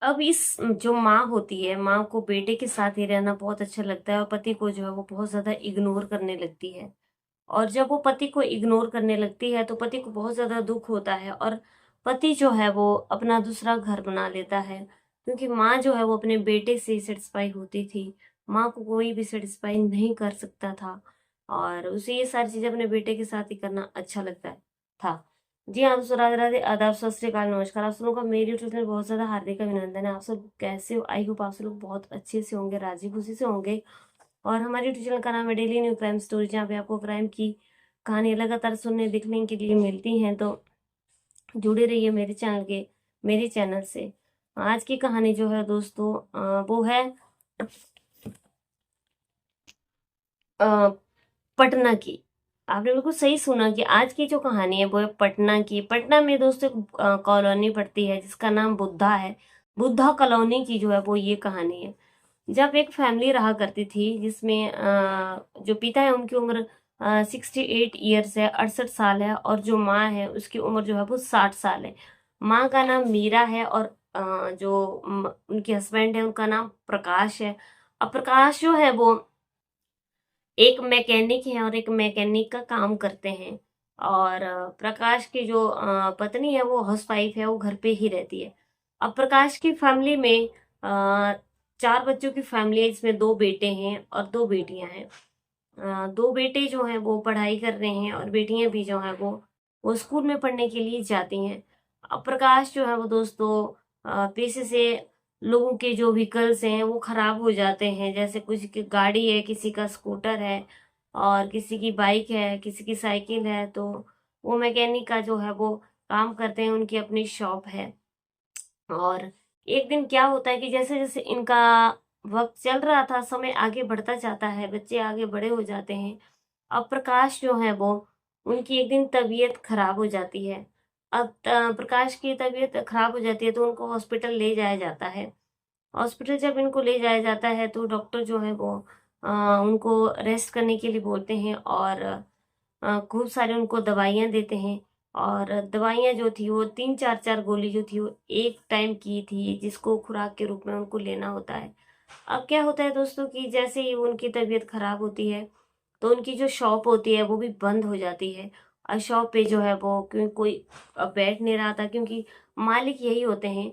अब इस जो माँ होती है, माँ को बेटे के साथ ही रहना बहुत अच्छा लगता है और पति को जो है वो बहुत ज़्यादा इग्नोर करने लगती है। और जब वो पति को इग्नोर करने लगती है तो पति को बहुत ज़्यादा दुःख होता है और पति जो है वो अपना दूसरा घर बना लेता है। क्योंकि माँ जो है वो अपने बेटे से ही सैटिस्फाई होती थी। माँ को कोई भी सैटिस्फाई नहीं कर सकता था और उसे ये सारी चीज़ें अपने बेटे के साथ ही करना अच्छा लगता था। जी हाँ, दोस्तों राधे राधे, आदाब, सत श्री अकाल, नमस्कार। आप सब लोगों का मेरे यूट्यूब चैनल बहुत ज़्यादा हार्दिक अभिनंदन है। आप सब कैसे हो? आई होप आप सब लोग बहुत अच्छे से होंगे, राजी खुशी से होंगे। और हमारे यूट्यूब चैनल का नाम है डेली न्यू क्राइम स्टोरी, जहाँ पे आपको क्राइम की कहानी लगातार सुनने देखने के लिए मिलती हैं। तो जुड़े रहिए मेरे चैनल से। आज की कहानी जो है दोस्तों, वो है अ, पटना की। आपने बिल्कुल सही सुना कि आज की जो कहानी है वो है पटना की। पटना में दोस्तों एक कॉलोनी पड़ती है जिसका नाम बुद्धा है। बुद्धा कॉलोनी की जो है वो ये कहानी है। जब एक फैमिली रहा करती थी जिसमें जो पिता है उनकी उम्र 68 ईयर्स है, 68 साल है, और जो माँ है उसकी उम्र जो है वो 60 साल है। माँ का नाम मीरा है और जो उनके हस्बैंड है उनका नाम प्रकाश है। अब प्रकाश जो है वो एक मैकेनिक है और एक मैकेनिक का काम करते हैं। और प्रकाश की जो पत्नी है वो हाउसवाइफ है, वो घर पे ही रहती है। अब प्रकाश की फैमिली में 4 बच्चों की फैमिली है, जिसमें 2 बेटे हैं और 2 बेटियां हैं। 2 बेटे जो हैं वो पढ़ाई कर रहे हैं और बेटियां भी जो हैं वो स्कूल में पढ़ने के लिए जाती हैं। अब प्रकाश जो है वो दोस्तों पेशे से लोगों के जो व्हीकल्स हैं वो खराब हो जाते हैं। जैसे कुछ की गाड़ी है, किसी का स्कूटर है और किसी की बाइक है, किसी की साइकिल है, तो वो मैकेनिक का जो है वो काम करते हैं, उनकी अपनी शॉप है। और एक दिन क्या होता है कि जैसे जैसे इनका वक्त चल रहा था, समय आगे बढ़ता जाता है, बच्चे आगे बड़े हो जाते हैं। अब प्रकाश जो है वो उनकी एक दिन तबीयत खराब हो जाती है। अब प्रकाश की तबीयत खराब हो जाती है तो उनको हॉस्पिटल ले जाया जाता है। हॉस्पिटल जब इनको ले जाया जाता है तो डॉक्टर जो है वो उनको रेस्ट करने के लिए बोलते हैं और खूब सारे उनको दवाइयाँ देते हैं। और दवाइयाँ जो थी वो 3-4 गोली जो थी वो एक टाइम की थी, जिसको खुराक के रूप में उनको लेना होता है। अब क्या होता है दोस्तों कि जैसे ही उनकी तबीयत खराब होती है तो उनकी जो शॉप होती है वो भी बंद हो जाती है। और शॉप पे जो है वो क्यों कोई बैठ नहीं रहा था, क्योंकि मालिक यही होते हैं।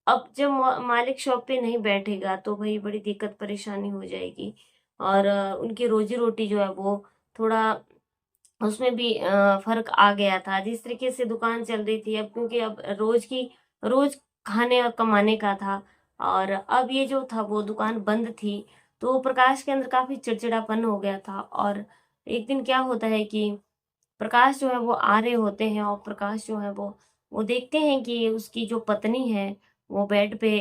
अब जब मालिक शॉप पे नहीं बैठेगा तो भाई बड़ी दिक्कत परेशानी हो जाएगी। और उनकी रोजी रोटी जो है वो थोड़ा उसमें भी फर्क आ गया था। जिस तरीके से दुकान चल रही थी, अब क्योंकि अब रोज खाने और कमाने का था, और अब ये जो था वो दुकान बंद थी, तो प्रकाश के अंदर काफी चिड़चिड़ापन हो गया था। और एक दिन क्या होता है कि प्रकाश जो है वो आ रहे होते हैं और प्रकाश जो है वो देखते हैं कि उसकी जो पत्नी है वो बेड पे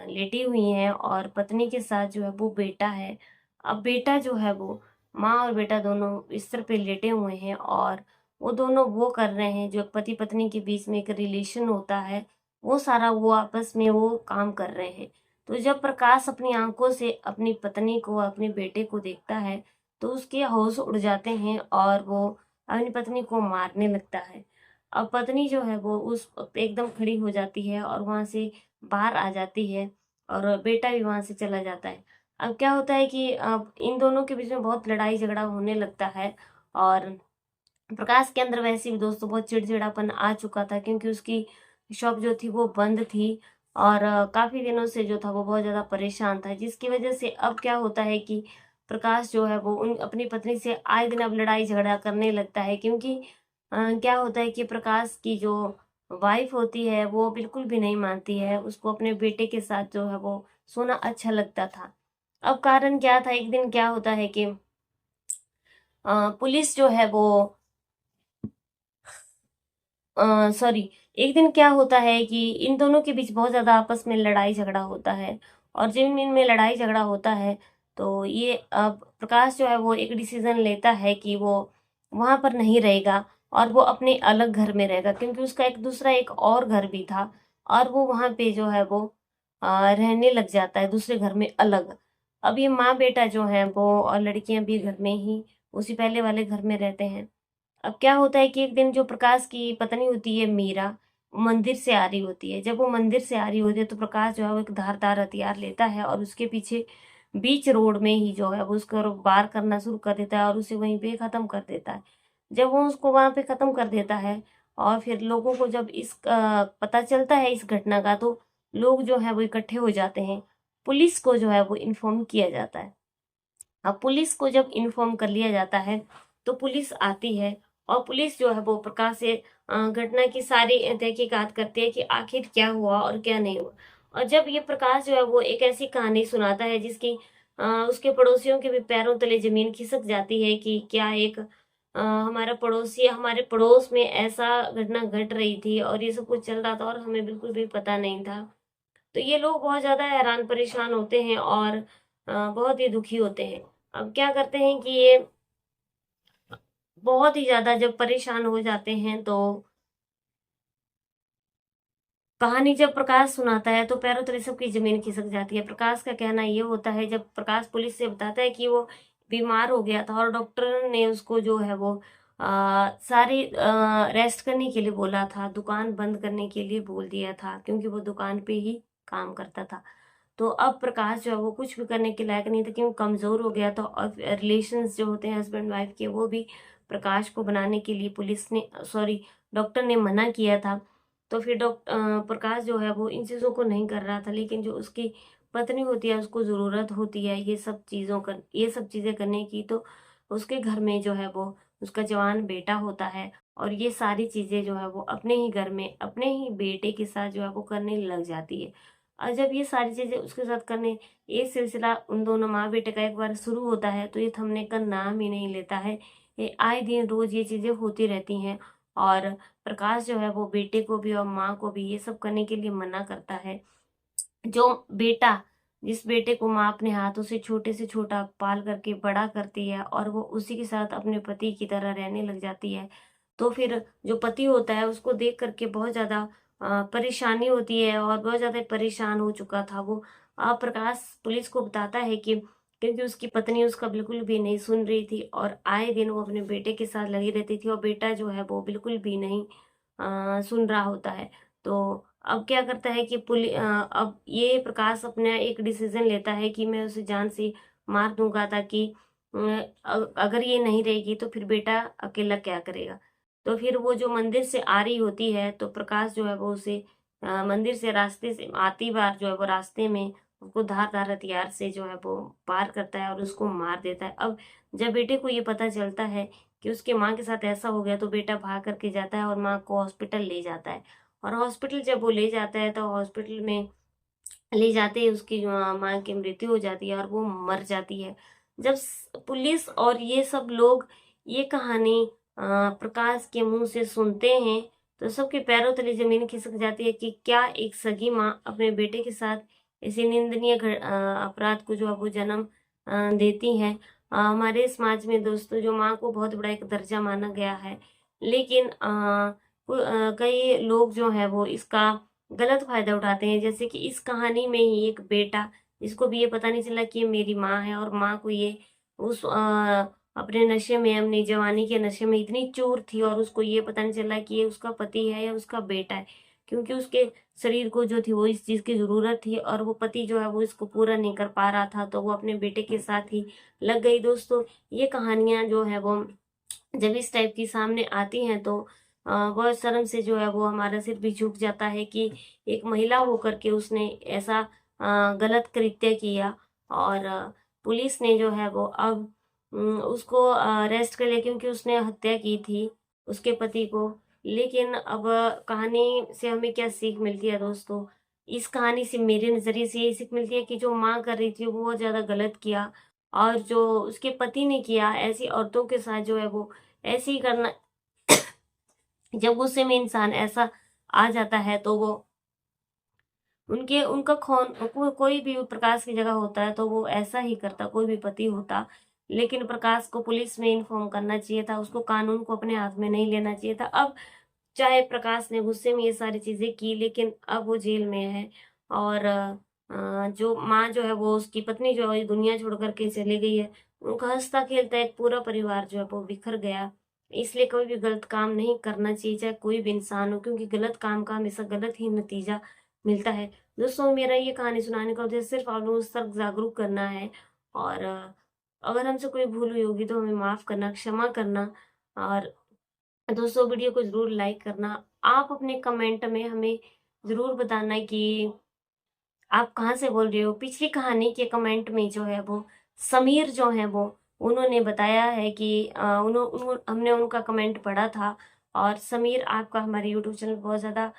लेटी हुई है और पत्नी के साथ जो है वो बेटा है। अब बेटा जो है वो, माँ और बेटा दोनों बिस्तर पे लेटे हुए हैं और वो दोनों वो कर रहे हैं जो पति पत्नी के बीच में एक रिलेशन होता है, वो सारा वो आपस में वो काम कर रहे हैं। तो जब प्रकाश अपनी आंखों से अपनी पत्नी को, अपने बेटे को देखता है तो उसके होश उड़ जाते हैं और वो अपनी पत्नी को मारने लगता है। अब पत्नी जो है वो उस वक्त एकदम खड़ी हो जाती है और वहां से बाहर आ जाती है और बेटा भी वहां से चला जाता है। अब क्या होता है कि अब इन दोनों के बीच में बहुत लड़ाई झगड़ा होने लगता है। और प्रकाश के अंदर वैसे भी दोस्तों बहुत चिड़चिड़ापन आ चुका था, क्योंकि उसकी शॉप जो थी वो बंद थी और काफी दिनों से जो था वो बहुत ज्यादा परेशान था, जिसकी वजह से अब क्या होता है कि प्रकाश जो है वो उन अपनी पत्नी से आए दिन अब लड़ाई झगड़ा करने लगता है। क्योंकि क्या होता है कि प्रकाश की जो वाइफ होती है वो बिल्कुल भी नहीं मानती है, उसको अपने बेटे के साथ जो है वो सोना अच्छा लगता था। अब कारण क्या था, एक दिन क्या होता है कि पुलिस जो है वो सॉरी, एक दिन क्या होता है कि इन दोनों के बीच बहुत ज्यादा आपस में लड़ाई झगड़ा होता है। और जब इनमें लड़ाई झगड़ा होता है तो ये अब प्रकाश जो है वो एक डिसीजन लेता है कि वो वहां पर नहीं रहेगा और वो अपने अलग घर में रहेगा, क्योंकि उसका एक दूसरा एक और घर भी था और वो वहां पे जो है वो रहने लग जाता है दूसरे घर में अलग। अब ये माँ बेटा जो है वो और लड़कियां भी घर में ही उसी पहले वाले घर में रहते हैं। अब क्या होता है कि एक दिन जो प्रकाश की पत्नी होती है मीरा, मंदिर से आ रही होती है। जब वो मंदिर से आ रही होती है तो प्रकाश जो है वो एक धारदार हथियार लेता है और उसके पीछे बीच रोड में ही जो है वो उसको वार करना शुरू कर देता है और उसे वहीं पे खत्म कर देता है। जब वो उसको वहां पे खत्म कर देता है और फिर लोगों को जब इस पता चलता है इस घटना का, तो लोग जो है वो इकट्ठे हो जाते हैं। पुलिस को जो है वो इन्फॉर्म किया जाता है। अब पुलिस को जब इन्फॉर्म कर लिया जाता है तो पुलिस आती है और पुलिस जो है वो प्रकाश से घटना की सारी तहकीकात करती है कि आखिर क्या हुआ और क्या नहीं हुआ। और जब ये प्रकाश जो है वो एक ऐसी कहानी सुनाता है जिसकी उसके पड़ोसियों के भी पैरों तले जमीन खिसक जाती है कि क्या एक हमारा पड़ोसी हमारे पड़ोस में ऐसा घटना घट रही थी और ये सब कुछ चल रहा था और हमें बिल्कुल भी पता नहीं था। तो ये लोग बहुत ज्यादा हैरान परेशान होते हैं और बहुत ही दुखी होते हैं। अब क्या करते हैं कि ये बहुत ही ज्यादा जब परेशान हो जाते हैं तो कहानी जब प्रकाश सुनाता है तो पैरों तले सबकी जमीन खिसक जाती है। प्रकाश का कहना ये होता है, जब प्रकाश पुलिस से बताता है कि वो बीमार हो गया था और डॉक्टर ने उसको जो है वो सारी रेस्ट करने के लिए बोला था, दुकान बंद करने के लिए बोल दिया था क्योंकि वो दुकान पे ही काम करता था। तो अब प्रकाश जो है वो कुछ भी करने के लायक नहीं था क्योंकि कमजोर हो गया था और रिलेशंस जो होते हैं हस्बैंड वाइफ के वो भी प्रकाश को बनाने के लिए पुलिस ने सॉरी डॉक्टर ने मना किया था। तो फिर प्रकाश जो है वो इन चीज़ों को नहीं कर रहा था, लेकिन जो उसकी पत्नी होती है उसको ज़रूरत होती है ये सब चीज़ें करने की। तो उसके घर में जो है वो उसका जवान बेटा होता है और ये सारी चीज़ें जो है वो अपने ही घर में अपने ही बेटे के साथ जो है वो करने लग जाती है। और जब ये सारी चीजें उसके साथ करने ये सिलसिला उन दोनों माँ बेटे का एक बार शुरू होता है तो ये थमने का नाम ही नहीं लेता है। ये आए दिन रोज ये चीजें होती रहती हैं और प्रकाश जो है वो बेटे को भी और माँ को भी ये सब करने के लिए मना करता है। जो बेटा जिस बेटे को माँ अपने हाथों से छोटा पाल करके बड़ा करती है और वो उसी के साथ अपने पति की तरह रहने लग जाती है, तो फिर जो पति होता है उसको देख करके बहुत ज्यादा परेशानी होती है और बहुत ज्यादा परेशान हो चुका था वो। प्रकाश पुलिस को बताता है कि क्योंकि उसकी पत्नी उसका बिल्कुल भी नहीं सुन रही थी और आए दिन वो अपने बेटे के साथ लगी रहती थी और बेटा जो है वो बिल्कुल भी नहीं सुन रहा होता है। तो अब क्या करता है कि अब ये प्रकाश अपना एक डिसीजन लेता है कि मैं उसे जान से मार दूंगा ताकि अगर ये नहीं रहेगी तो फिर बेटा अकेला क्या करेगा। तो फिर वो जो मंदिर से आ रही होती है तो प्रकाश जो है वो उसे मंदिर से रास्ते से आती बार जो है वो रास्ते में उसको धार हथियार से जो है वो पार करता है और उसको मार देता है। अब जब बेटे को ये पता चलता है कि उसके माँ के साथ ऐसा हो गया तो बेटा भाग करके जाता है और माँ को हॉस्पिटल ले जाता है। और हॉस्पिटल जब वो ले जाता है तो हॉस्पिटल में ले जाते ही उसकी माँ की मृत्यु हो जाती है और वो मर जाती है। जब पुलिस और ये सब लोग ये कहानी प्रकाश के मुंह से सुनते हैं तो सबके पैरों तले जमीन खिसक जाती है कि क्या एक सगी माँ अपने बेटे के साथ ऐसी निंदनीय अपराध को जो है वो जन्म देती है। हमारे समाज में दोस्तों जो माँ को बहुत बड़ा एक दर्जा माना गया है, लेकिन कई लोग जो है वो इसका गलत फायदा उठाते हैं। जैसे कि इस कहानी में ही एक बेटा जिसको भी ये पता नहीं चला कि ये मेरी माँ है और माँ को ये उस अपने नशे में अपनी जवानी के नशे में इतनी चूर थी और उसको ये पता नहीं चला कि ये उसका पति है या उसका बेटा है, क्योंकि उसके शरीर को जो थी वो इस चीज की जरूरत थी और वो पति जो है वो इसको पूरा नहीं कर पा रहा था तो वो अपने बेटे के साथ ही लग गई। दोस्तों ये कहानियां जो है वो जब इस टाइप की सामने आती हैं तो बहुत शर्म से जो है वो हमारा सिर भी झुक जाता है कि एक महिला होकर के उसने ऐसा गलत कृत्य किया। और पुलिस ने जो है वो अब उसको अरेस्ट कर लिया क्योंकि उसने हत्या की थी उसके पति को। लेकिन अब कहानी से हमें क्या सीख मिलती है दोस्तों? इस कहानी से मेरे नजरिए से ये सीख मिलती है कि जो माँ कर रही थी वो बहुत ज्यादा गलत किया और जो उसके पति ने किया ऐसी औरतों के साथ जो है वो ऐसे ही करना जब गुस्से में इंसान ऐसा आ जाता है तो वो उनके उनका कोई भी प्रकाश की जगह होता है तो वो ऐसा ही करता, कोई भी पति होता। लेकिन प्रकाश को पुलिस में इन्फॉर्म करना चाहिए था, उसको कानून को अपने हाथ में नहीं लेना चाहिए था। अब चाहे प्रकाश ने गुस्से में ये सारी चीजें की लेकिन अब वो जेल में है और जो माँ जो है वो उसकी पत्नी जो है ये दुनिया छोड़ करके चली गई है। उनका हंसता खेलता एक पूरा परिवार जो है वो बिखर गया। इसलिए कोई भी गलत काम नहीं करना चाहिए, चाहे कोई भी इंसान हो, क्योंकि गलत काम का हमेशा गलत ही नतीजा मिलता है। दोस्तों, मेरा ये कहानी सुनाने का उद्देश्य सिर्फ आप लोगों तक जागरूक करना है। और अगर हमसे कोई भूल हुई होगी तो हमें माफ करना, क्षमा करना। और दोस्तों, वीडियो को जरूर लाइक करना। आप अपने कमेंट में हमें जरूर बताना कि आप कहाँ से बोल रहे हो। पिछली कहानी के कमेंट में जो है वो समीर जो है वो उन्होंने बताया है कि हमने उनका कमेंट पढ़ा था। और समीर, आपका हमारे यूट्यूब चैनल पर बहुत ज़्यादा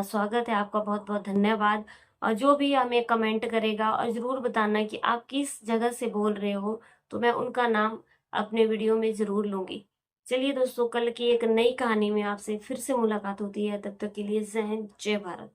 स्वागत है, आपका बहुत बहुत धन्यवाद। और जो भी हमें कमेंट करेगा और ज़रूर बताना कि आप किस जगह से बोल रहे हो, तो मैं उनका नाम अपने वीडियो में ज़रूर लूँगी। चलिए दोस्तों, कल की एक नई कहानी में आपसे फिर से मुलाकात होती है। तब तक के लिए जय हिंद, जय भारत।